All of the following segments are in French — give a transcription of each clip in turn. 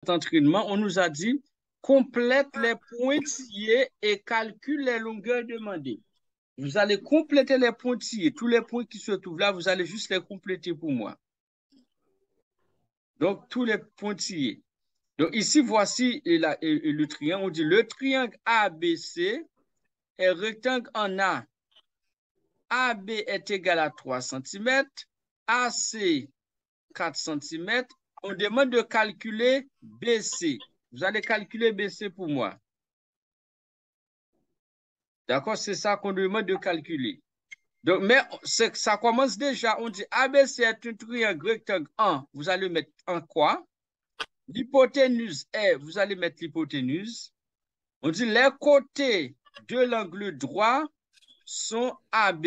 entraînement, on nous a dit complète les pointillés et calcule les longueurs demandées. Vous allez compléter les pointillés. Tous les points qui se trouvent là, vous allez juste les compléter pour moi. Donc, tous les pointillés. Donc, ici, voici le triangle. On dit le triangle ABC est rectangle en A. AB est égal à 3 cm, AC 4 cm. On demande de calculer BC. Vous allez calculer BC pour moi. D'accord? C'est ça qu'on demande de calculer. Donc, mais ça commence déjà. On dit ABC est un triangle rectangle en. Vous allez mettre en quoi? L'hypoténuse est, vous allez mettre l'hypoténuse. On dit les côtés de l'angle droit sont AB.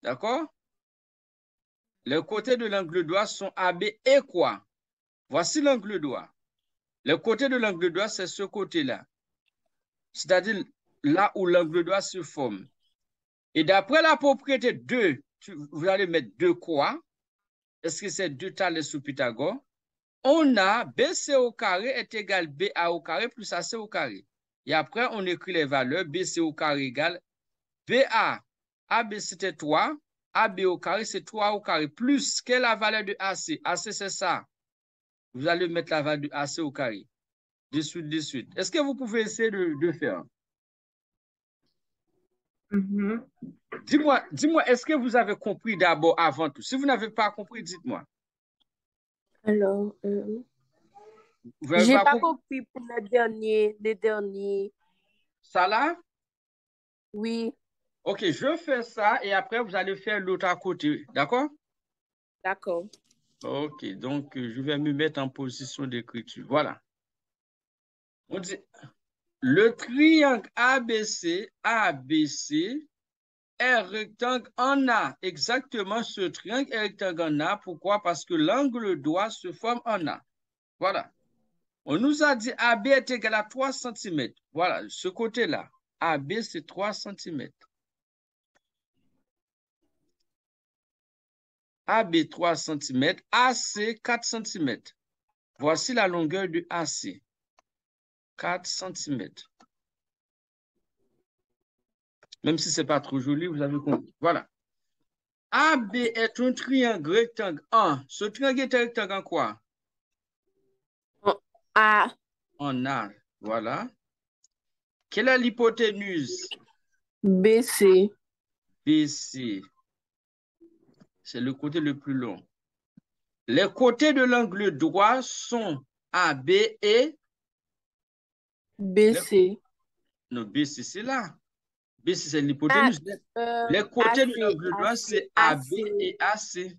D'accord? Les côtés de l'angle droit sont AB et quoi? Voici l'angle droit. Le côté de l'angle droit, c'est ce côté-là. C'est-à-dire là où l'angle droit se forme. Et d'après la propriété 2, vous allez mettre 2 quoi? Est-ce que c'est 2 Thalès sous Pythagore? On a BC au carré est égal BA au carré plus AC au carré. Et après, on écrit les valeurs. BC au carré égale BA. AB, c'était 3. AB au carré, c'est 3 au carré. Plus, quelle est la valeur de AC? AC, c'est ça. Vous allez mettre la valeur de AC au carré. De suite, de suite. Est-ce que vous pouvez essayer de faire? Dis-moi, est-ce que vous avez compris d'abord avant tout? Si vous n'avez pas compris, dites-moi. Alors, Vous n'avez j'ai pas pas compris? compris pour le dernier. Ça là? Oui, Ok, je fais ça et après vous allez faire l'autre à côté. D'accord? d'accord. Ok, donc je vais me mettre en position d'écriture. Voilà. On dit le triangle ABC est rectangle en A. Exactement, ce triangle est rectangle en A. Pourquoi? Parce que l'angle droit se forme en A. Voilà. On nous a dit AB est égal à 3 cm. Voilà, ce côté-là. AB, c'est 3 cm. AB 3 cm, AC 4 cm. Voici la longueur de AC. 4 cm. Même si ce n'est pas trop joli, vous avez compris. Voilà. AB est un triangle rectangle en. Ce triangle est un rectangle en quoi? A, En A. Voilà. Quelle est l'hypoténuse? B, C. BC. C'est le côté le plus long. Les côtés de l'angle droit sont AB et B, C. non, BC, c'est là. BC, c'est A, l'hypoténuse. Les côtés de AC, l'angle droit, AC, c'est AB AC. et AC.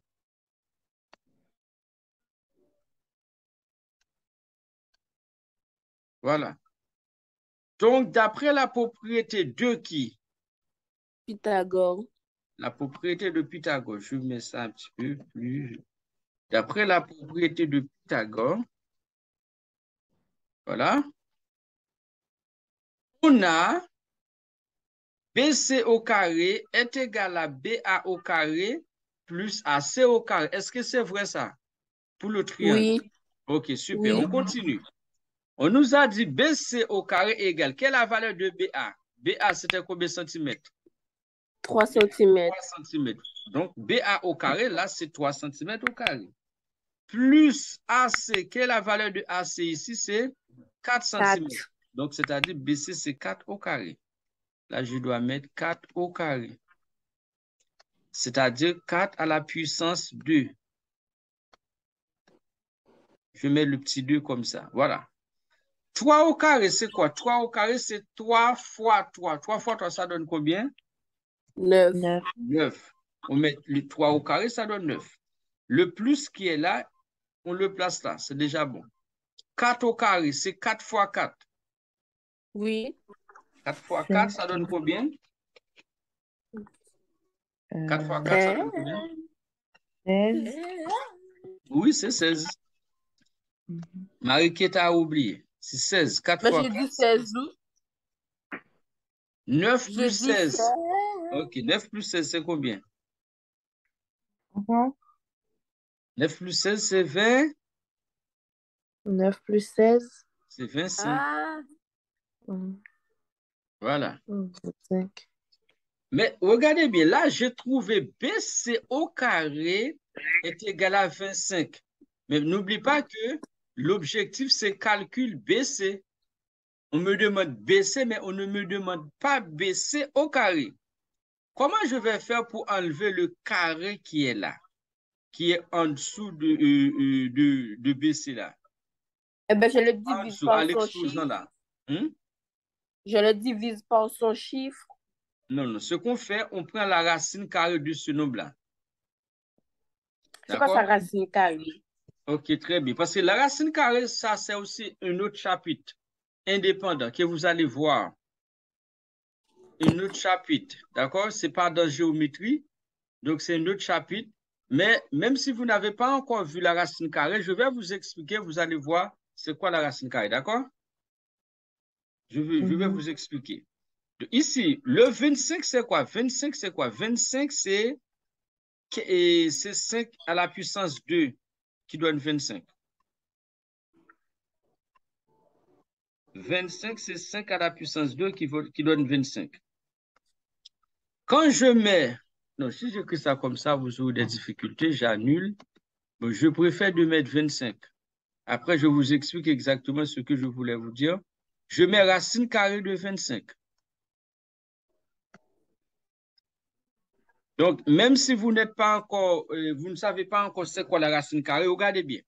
Voilà. Donc, d'après la propriété de qui? Pythagore. La propriété de Pythagore. Je mets ça un petit peu plus. D'après la propriété de Pythagore, voilà, on a BC au carré est égal à BA au carré plus AC au carré. Est-ce que c'est vrai ça? Pour le triangle. Oui, Ok, super. oui. On continue. On nous a dit BC au carré égale. Quelle est la valeur de BA? BA, c'était combien de centimètres? 3 3 cm. centimètres. Donc, BA au carré, là, c'est 3 centimètres au carré. Plus AC, quelle est la valeur de AC ici? C'est 4 centimètres. 4. Donc, c'est-à-dire BC, c'est 4 au carré. Là, je dois mettre 4 au carré. C'est-à-dire 4 à la puissance 2. Je mets le petit 2 comme ça. Voilà. 3 au carré, c'est quoi? 3 au carré, c'est 3 fois 3. 3 fois 3, ça donne combien? 9. 9. On met le 3 au carré, ça donne 9. Le plus qui est là, on le place là. C'est déjà bon. 4 au carré, c'est 4 fois 4. Oui. 4 fois 4, ça donne combien? 4 fois 4, ça donne combien? 16. Oui, c'est 16. Marie-Kate a oublié. C'est 16. 4 Mais fois j'ai 4, dit c'est 16. 9 plus J'ai dit 16. 16. Ok, 9 plus 16, c'est combien? 9 plus 16, c'est 20. 9 plus 16. C'est 25. Ah, Voilà. 25. Mais regardez bien, là, j'ai trouvé BC au carré est égal à 25. Mais n'oublie pas que l'objectif, c'est calcul BC. On me demande BC, mais on ne me demande pas BC au carré. Comment je vais faire pour enlever le carré qui est là, qui est en dessous de BC là? eh ben, je le En divise dessous, à par son l'exposant chiffre. là. Hmm? Je le divise par son chiffre. Non, non. Ce qu'on fait, on prend la racine carrée de ce nombre-là. C'est quoi sa D'accord? racine carrée? Ok, très bien. Parce que la racine carrée, ça, c'est aussi un autre chapitre indépendant que vous allez voir. Un autre chapitre. D'accord? C'est pas dans géométrie. Donc, c'est un autre chapitre. Mais même si vous n'avez pas encore vu la racine carrée, je vais vous expliquer. Vous allez voir c'est quoi la racine carrée. D'accord? Je vais vous expliquer. Ici, le 25, c'est quoi? 25, c'est quoi? 25, c'est 5 à la puissance 2 qui donne 25. 25, c'est 5 à la puissance 2 qui donne 25. Quand je mets, non, si j'écris ça comme ça, vous aurez des difficultés, j'annule. Bon, je préfère de mettre 25. Après, je vous explique exactement ce que je voulais vous dire. Je mets racine carrée de 25. Donc, même si vous n'êtes pas encore, vous ne savez pas encore c'est quoi la racine carrée, regardez bien.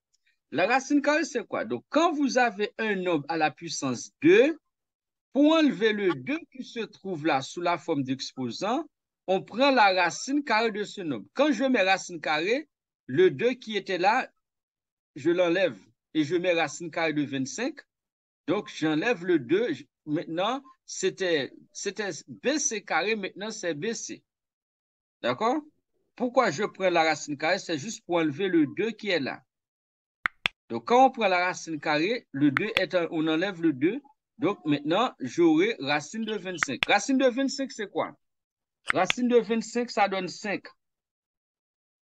La racine carrée, c'est quoi? Donc, quand vous avez un nombre à la puissance 2, pour enlever le 2 qui se trouve là sous la forme d'exposant, on prend la racine carrée de ce nombre. Quand je mets racine carrée, le 2 qui était là, je l'enlève et je mets racine carrée de 25. Donc, j'enlève le 2. Maintenant, c'était BC carré, maintenant c'est BC. D'accord? Pourquoi je prends la racine carrée? C'est juste pour enlever le 2 qui est là. Donc, quand on prend la racine carrée, on enlève le 2. Donc, maintenant, j'aurai racine de 25. Racine de 25, c'est quoi? Racine de 25, ça donne 5.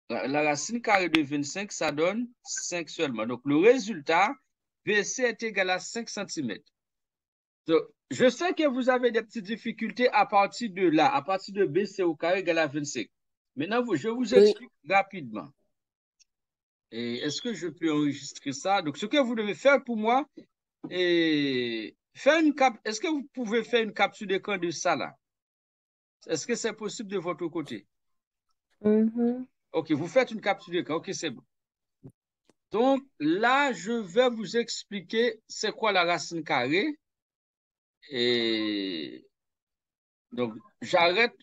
La racine carrée de 25, ça donne 5 seulement. Donc, le résultat, BC est égal à 5 cm. Donc, je sais que vous avez des petites difficultés à partir de là, à partir de BC au carré égal à 25. Maintenant, je vous explique rapidement. Et est-ce que je peux enregistrer ça? Donc, ce que vous devez faire pour moi, est-ce que vous pouvez faire une capture d'écran de ça là? Est-ce que c'est possible de votre côté? Ok, vous faites une capture d'écran. Ok, c'est bon. Donc, là, je vais vous expliquer c'est quoi la racine carrée. Et donc, j'arrête.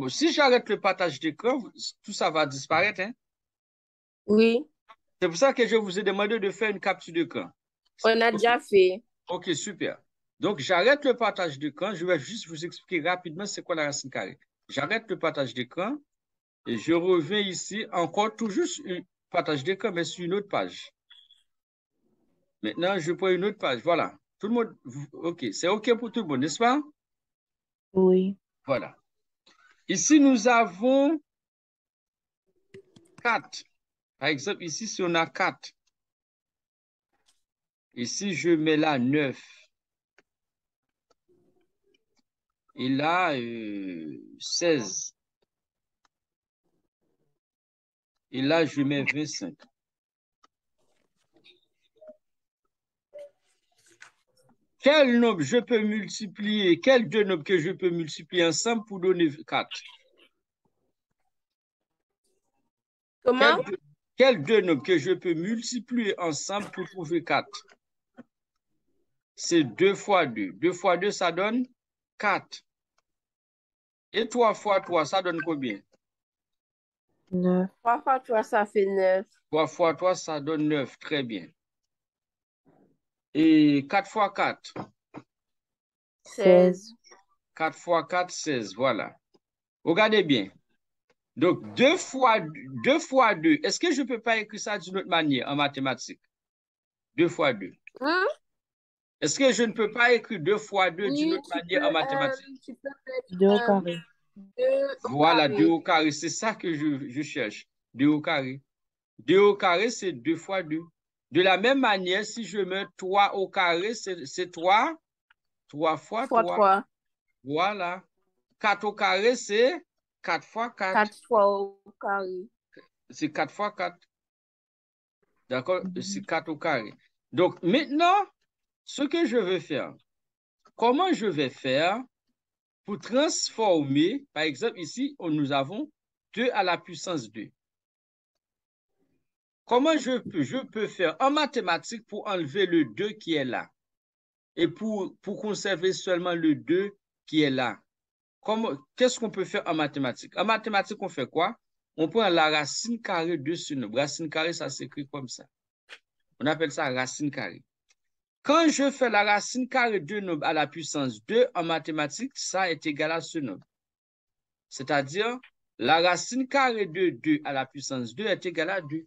Si j'arrête le partage d'écran, tout ça va disparaître. Hein? Oui, C'est pour ça que je vous ai demandé de faire une capture d'écran. on a déjà fait. Ok, super. Donc, j'arrête le partage d'écran. Je vais juste vous expliquer rapidement c'est quoi la racine carrée. J'arrête le partage d'écran et je reviens ici, encore toujours un partage d'écran, mais sur une autre page. Maintenant, je prends une autre page. Voilà. Tout le monde, ok, c'est ok pour tout le monde, n'est-ce pas? Oui. Voilà. Ici, nous avons 4. Par exemple, ici, si on a 4, ici, je mets là 9. Et là, 16. Et là, je mets 25. Quel nombre je peux multiplier, quels deux nombres que je peux multiplier ensemble pour donner 4? Comment? Quels deux nombres que je peux multiplier ensemble pour trouver 4? C'est 2 fois 2. 2 fois 2, ça donne 4. Et 3 fois 3, ça donne combien? 9. 3 fois 3, ça fait 9. 3 fois 3, ça donne 9. Très bien. Et 4 fois 4? 16. 4 fois 4, 16. Voilà. Regardez bien. Donc, 2 fois 2. Est-ce que je ne peux pas écrire ça d'une autre manière en mathématiques? 2 fois 2. Est-ce que je ne peux pas écrire 2 fois 2 d'une Oui, autre manière en mathématiques? tu peux mettre 2 au carré. 2 au Voilà, carré. 2 au carré. C'est ça que je cherche. 2 au carré. 2 au carré, c'est 2 fois 2. De la même manière, si je mets 3 au carré, c'est 3. 3 fois 3. 3. Voilà. 4 au carré, c'est 4 fois 4. 4 fois au carré. C'est 4 fois 4. D'accord? C'est 4 au carré. Donc, maintenant, ce que je vais faire, comment je vais faire pour transformer, par exemple, ici, nous avons 2 à la puissance 2. Comment je peux faire en mathématiques pour enlever le 2 qui est là et pour conserver seulement le 2 qui est là? Qu'est-ce qu'on peut faire en mathématiques? En mathématiques, on fait quoi? On prend la racine carrée de ce nombre. Racine carrée, ça s'écrit comme ça. On appelle ça racine carrée. Quand je fais la racine carrée de nombre à la puissance 2 en mathématiques, ça est égal à ce nombre. C'est-à-dire, la racine carrée de 2 à la puissance 2 est égale à 2.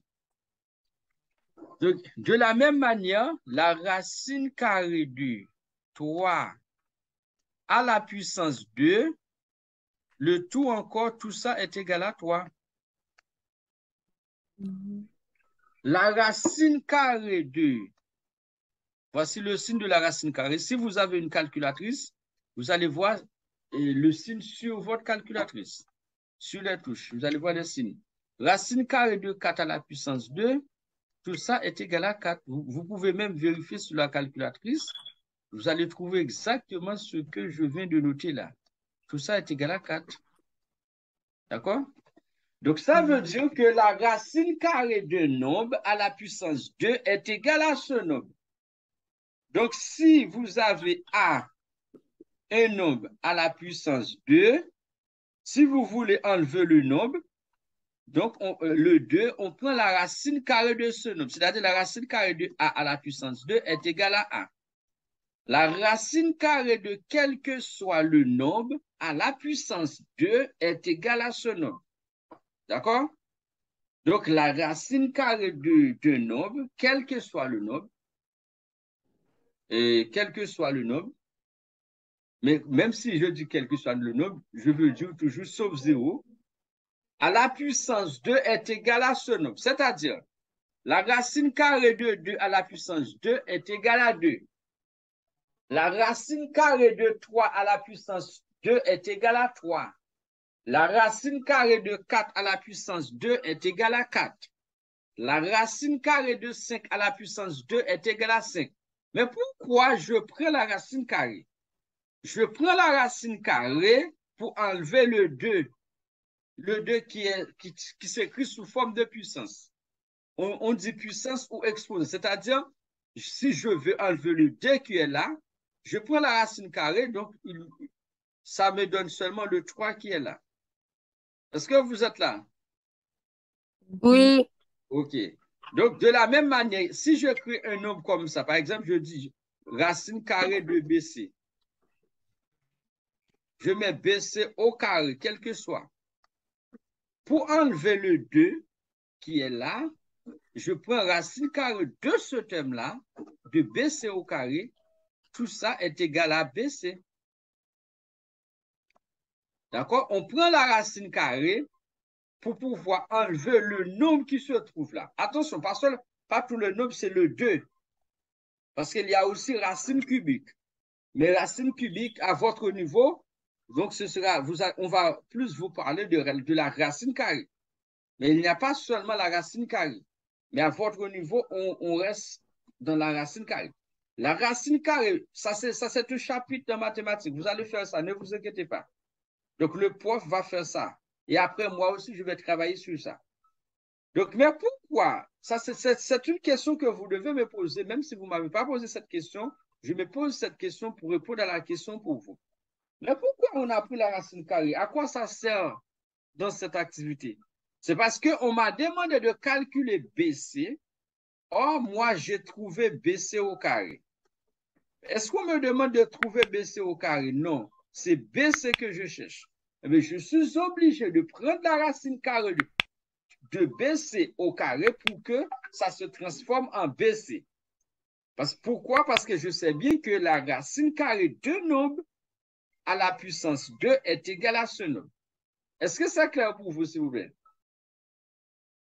Donc, de la même manière, la racine carrée de 3 à la puissance 2, le tout encore, tout ça est égal à 3. La racine carrée de, voici le signe de la racine carrée. Si vous avez une calculatrice, vous allez voir le signe sur votre calculatrice, sur les touches. Vous allez voir le signe. Racine carrée de 4 à la puissance 2, tout ça est égal à 4. Vous pouvez même vérifier sur la calculatrice. Vous allez trouver exactement ce que je viens de noter là. Tout ça est égal à 4. D'accord? Donc, ça veut dire que la racine carrée d'un nombre à la puissance 2 est égale à ce nombre. Donc, si vous avez un nombre à la puissance 2, si vous voulez enlever le nombre, donc le 2, on prend la racine carrée de ce nombre. C'est-à-dire la racine carrée de a à la puissance 2 est égale à 1. La racine carrée de quel que soit le nombre à la puissance 2 est égale à ce nombre. D'accord? Donc, la racine carrée de nombre, quel que soit le nombre, mais même si je dis quel que soit le nombre, je veux dire toujours sauf 0, à la puissance 2 est égale à ce nombre. C'est-à-dire, la racine carrée de 2 à la puissance 2 est égale à 2. La racine carrée de 3 à la puissance 2 est égale à 3. La racine carrée de 4 à la puissance 2 est égale à 4. La racine carrée de 5 à la puissance 2 est égale à 5. Mais pourquoi je prends la racine carrée? Je prends la racine carrée pour enlever le 2. Le 2 qui s'écrit sous forme de puissance. On dit puissance ou exposant. C'est-à-dire, si je veux enlever le 2 qui est là, je prends la racine carrée, donc ça me donne seulement le 3 qui est là. Est-ce que vous êtes là? Oui. OK. Donc, de la même manière, si je crée un nombre comme ça, par exemple, je dis racine carrée de BC. Je mets BC au carré, quel que soit. Pour enlever le 2 qui est là, je prends racine carrée de ce terme-là, de BC au carré. Tout ça est égal à BC. D'accord? On prend la racine carrée pour pouvoir enlever le nombre qui se trouve là. Attention, pas tout le nombre, c'est le 2. Parce qu'il y a aussi racine cubique. Mais racine cubique, à votre niveau, donc ce sera, on va plus vous parler de la racine carrée. Mais il n'y a pas seulement la racine carrée. Mais à votre niveau, on reste dans la racine carrée. La racine carrée, ça c'est un chapitre de mathématiques. Vous allez faire ça, ne vous inquiétez pas. Donc le prof va faire ça. Et après, moi aussi, je vais travailler sur ça. Donc, mais pourquoi? Ça, c'est une question que vous devez me poser, même si vous ne m'avez pas posé cette question. Je me pose cette question pour répondre à la question pour vous. Mais pourquoi on a pris la racine carrée? À quoi ça sert dans cette activité? C'est parce qu'on m'a demandé de calculer BC. Or, moi, j'ai trouvé BC au carré. Est-ce qu'on me demande de trouver BC au carré? Non, c'est BC que je cherche. Mais je suis obligé de prendre la racine carrée de BC au carré pour que ça se transforme en BC. Pourquoi? Parce que je sais bien que la racine carrée de nombre à la puissance 2 est égale à ce nombre. Est-ce que c'est clair pour vous, s'il vous plaît?